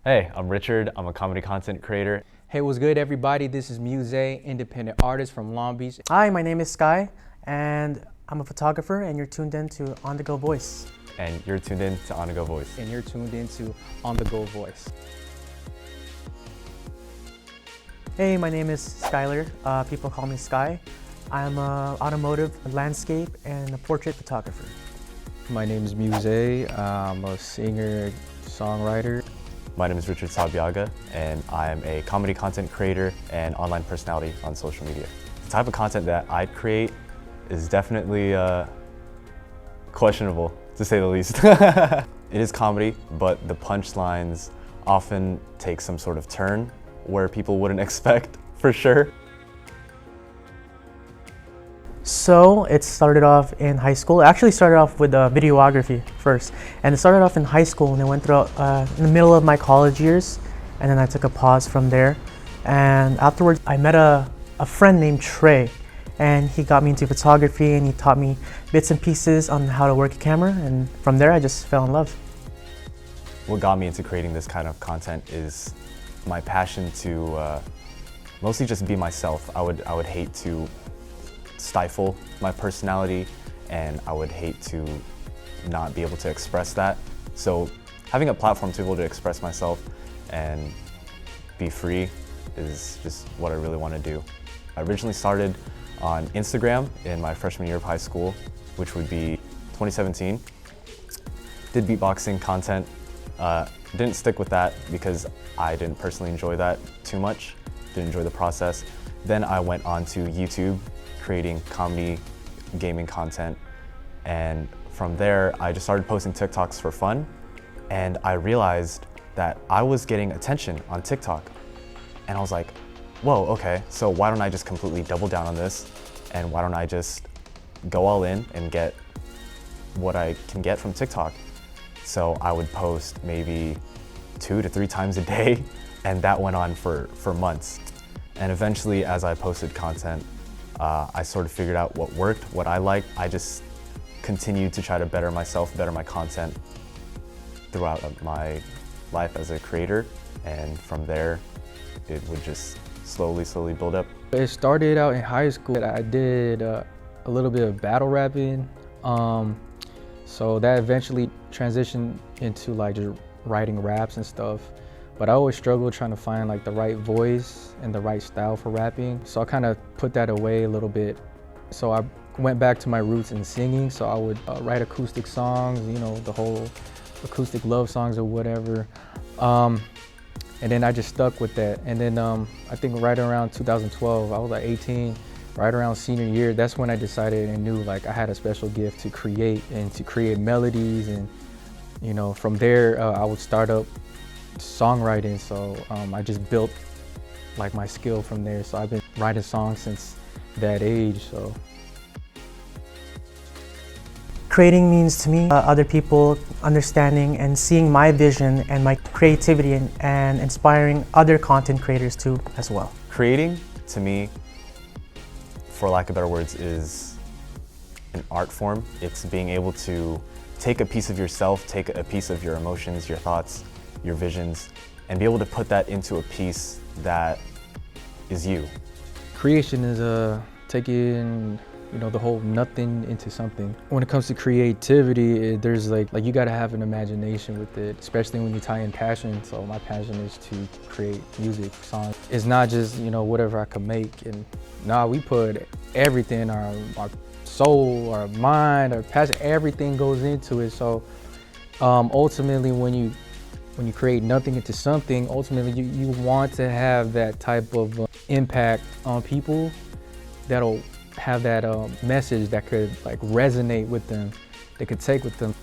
Hey, I'm Richard. I'm a comedy content creator. Hey, what's good, everybody? This is Miuzae, independent artist from Long Beach. Hi, my name is Sky, and I'm a photographer, and you're tuned in to On The Go Voice. And you're tuned in to On The Go Voice. And you're tuned into On The Go Voice. Hey, my name is Skylar. People call me Sky. I'm an automotive, landscape, and a portrait photographer. My name is Miuzae. I'm a singer, songwriter. My name is Richard Sabiaga, and I'm a comedy content creator and online personality on social media. The type of content that I'd create is definitely questionable, to say the least. It is comedy, but the punchlines often take some sort of turn where people wouldn't expect, for sure. So it started off in high school. It actually started off with videography first. And it started off in high school and it went throughout in the middle of my college years. And then I took a pause from there. And afterwards, I met a friend named Trey. And he got me into photography and he taught me bits and pieces on how to work a camera. And from there, I just fell in love. What got me into creating this kind of content is my passion to mostly just be myself. I would hate to stifle my personality, and I would hate to not be able to express that. So having a platform to be able to express myself and be free is just what I really want to do. I originally started on Instagram in my freshman year of high school, which would be 2017. Did beatboxing content. Didn't stick with that because I didn't personally enjoy that too much. Didn't enjoy the process. Then I went on to YouTube, creating comedy, gaming content. And from there, I just started posting TikToks for fun. And I realized that I was getting attention on TikTok. And I was like, whoa, okay, so why don't I just completely double down on this? And why don't I just go all in and get what I can get from TikTok? So I would post maybe 2 to 3 times a day. And that went on for months. And eventually, as I posted content, I sort of figured out what worked, what I liked. I just continued to try to better myself, better my content throughout my life as a creator. And from there, it would just slowly build up. It started out in high school. I did a little bit of battle rapping. So that eventually transitioned into like just writing raps and stuff. But I always struggled trying to find like the right voice and the right style for rapping. So I kind of put that away a little bit. So I went back to my roots in singing. So I would write acoustic songs, you know, the whole acoustic love songs or whatever. And then I just stuck with that. And then I think right around 2012, I was like 18, right around senior year, that's when I decided and knew like I had a special gift to create and to create melodies. And, you know, from there, I would start up songwriting, so I just built like my skill from there. So I've been writing songs since that age. So Creating means to me other people understanding and seeing my vision and my creativity and inspiring other content creators too as well. Creating, to me, for lack of better words, is an art form. It's being able to take a piece of yourself, take a piece of your emotions, your thoughts, your visions, and be able to put that into a piece that is you. creation is taking, you know, the whole nothing into something. When it comes to creativity, there's like you gotta have an imagination with it, especially when you tie in passion. So my passion is to create music, songs. It's not just, you know, whatever I can make. And nah, we put everything, our soul, our mind, our passion, everything goes into it. So ultimately, when you create nothing into something, ultimately you want to have that type of impact on people that'll have that message that could like resonate with them, they could take with them.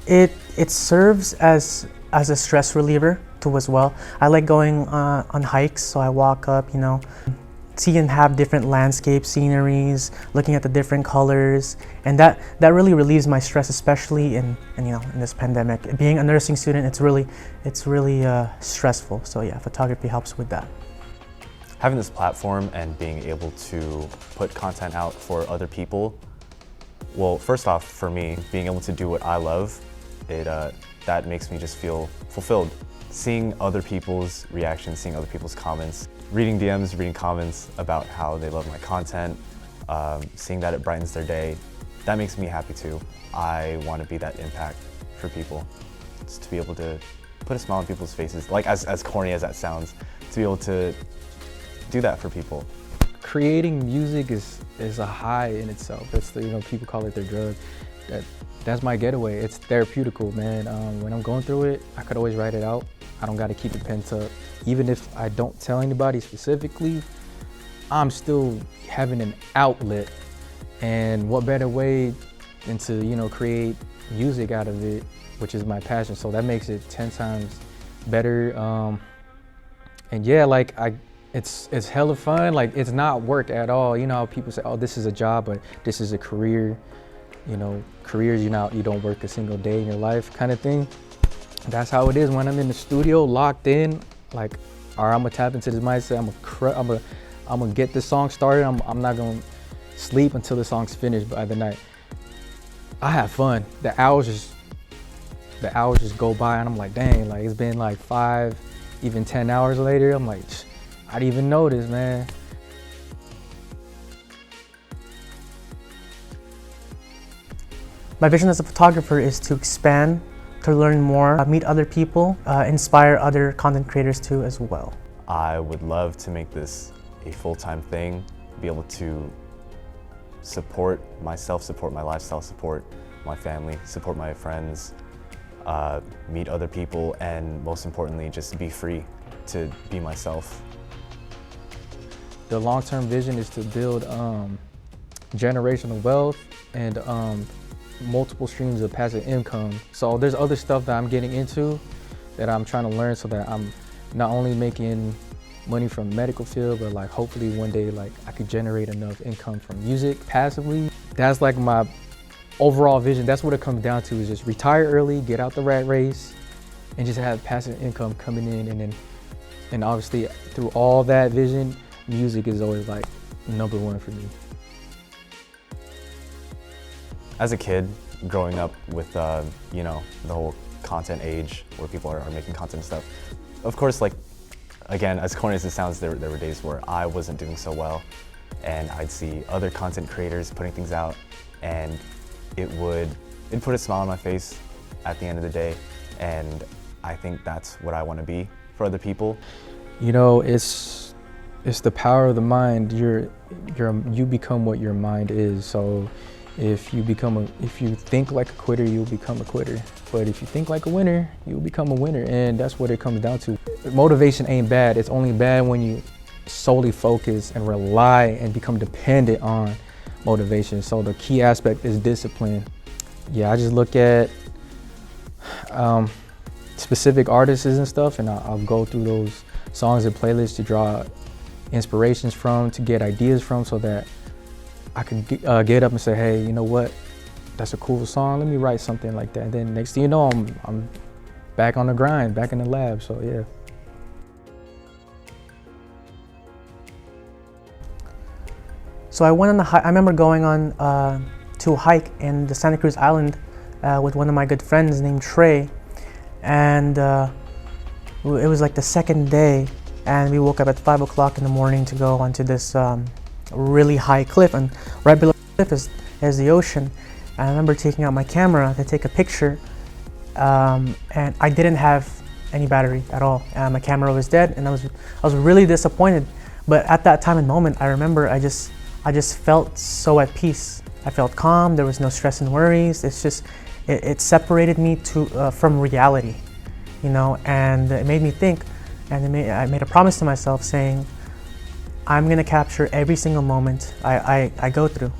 It serves as a stress reliever too as well. I like going on hikes, so I walk up, you know, see and have different landscape sceneries, looking at the different colors, and that really relieves my stress, especially in you know, in this pandemic. Being a nursing student, it's really stressful. So yeah, photography helps with that. Having this platform and being able to put content out for other people, well, first off, for me, being able to do what I love That makes me just feel fulfilled. Seeing other people's reactions, seeing other people's comments, reading DMs, reading comments about how they love my content, seeing that it brightens their day, that makes me happy too. I want to be that impact for people. Just to be able to put a smile on people's faces, like as corny as that sounds, to be able to do that for people. Creating music is a high in itself. It's people call it their drug. That's my getaway. It's therapeutical, man. When I'm going through it, I could always write it out. I don't got to keep it pent up. Even if I don't tell anybody specifically, I'm still having an outlet. And what better way than to create music out of it, which is my passion. So that makes it 10 times better. And yeah, like it's hella fun. Like, it's not work at all. You know how people say, oh, this is a job, but this is a career. Careers, you don't work a single day in your life kind of thing. That's how it is when I'm in the studio, locked in. Like, all right, I'm gonna tap into this mindset. I'm gonna get this song started. I'm not gonna sleep until the song's finished by the night. I have fun. The hours just go by, and I'm like, dang, like it's been like 5, even 10 hours later. I'm like, I didn't even notice, man. My vision as a photographer is to expand, to learn more, meet other people, inspire other content creators too as well. I would love to make this a full-time thing, be able to support myself, support my lifestyle, support my family, support my friends, meet other people, and most importantly, just be free to be myself. The long-term vision is to build generational wealth and multiple streams of passive income. So there's other stuff that I'm getting into that I'm trying to learn so that I'm not only making money from the medical field, but like hopefully one day like I could generate enough income from music passively. That's like my overall vision. That's what it comes down to, is just retire early, get out the rat race, and just have passive income coming in. And obviously through all that vision, music is always like #1 for me. As a kid, growing up with the whole content age where people are making content and stuff, of course, like, again, as corny as it sounds, there were days where I wasn't doing so well, and I'd see other content creators putting things out, and it'd put a smile on my face at the end of the day, and I think that's what I want to be for other people. It's the power of the mind. You become what your mind is. So if you think like a quitter, you'll become a quitter. But if you think like a winner, you'll become a winner. And that's what it comes down to. Motivation ain't bad. It's only bad when you solely focus and rely and become dependent on motivation. So the key aspect is discipline. Yeah, I just look at specific artists and stuff, and I'll go through those songs and playlists to draw inspirations from, to get ideas from, so that I can get up and say, hey, you know what? That's a cool song. Let me write something like that. And then next thing you know, I'm back on the grind, back in the lab. So yeah. So I went on I remember going on to a hike in the Santa Cruz Island with one of my good friends named Trey, and it was like the second day, and we woke up at 5 o'clock in the morning to go onto this really high cliff, and right below the cliff is the ocean. And I remember taking out my camera to take a picture, and I didn't have any battery at all. My camera was dead, and I was really disappointed. But at that time and moment, I remember I just felt so at peace. I felt calm. There was no stress and worries. It's just it separated me from reality, and it made me think. And I made a promise to myself saying, I'm gonna capture every single moment I go through.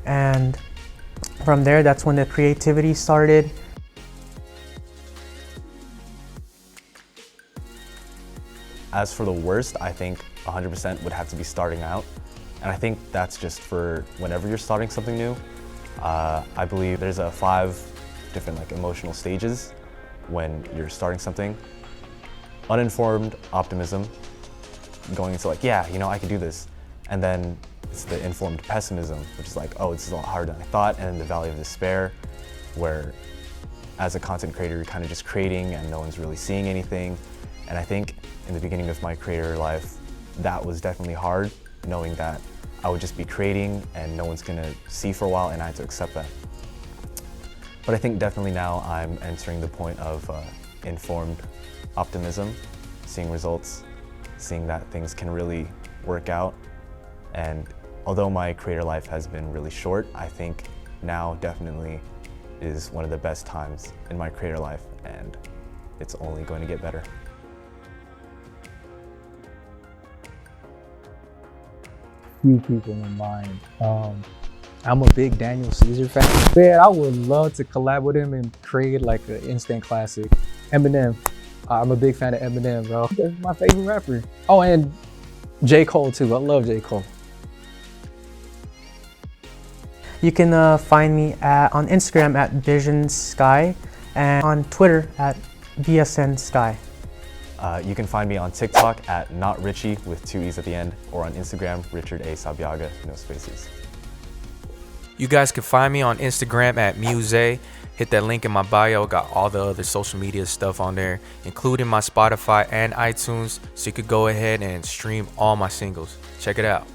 And from there, that's when the creativity started. As for the worst, I think 100% would have to be starting out. And I think that's just for whenever you're starting something new. I believe there's 5 different emotional stages when you're starting something. Uninformed optimism, going into yeah, I can do this. And then it's the informed pessimism, which is oh, this is a lot harder than I thought. And then the valley of despair, where as a content creator, you're kind of just creating and no one's really seeing anything. And I think in the beginning of my creator life, that was definitely hard, knowing that I would just be creating and no one's gonna see for a while, and I had to accept that. But I think definitely now I'm entering the point of informed optimism, seeing results, seeing that things can really work out. And although my creator life has been really short, I think now definitely is one of the best times in my creator life, and it's only going to get better. Few people in mind. I'm a big Daniel Caesar fan. Man, I would love to collab with him and create like an instant classic. Eminem. I'm a big fan of Eminem, bro. That's my favorite rapper. Oh, and J. Cole too. I love J. Cole. You can find me on Instagram at VisionSky and on Twitter at VSNSky. You can find me on TikTok at NotRichie with 2 E's at the end, or on Instagram, Richard A. Sabiaga, no spaces. You guys can find me on Instagram at Miuzae. Hit that link in my bio. Got all the other social media stuff on there, including my Spotify and iTunes, so you could go ahead and stream all my singles. Check it out.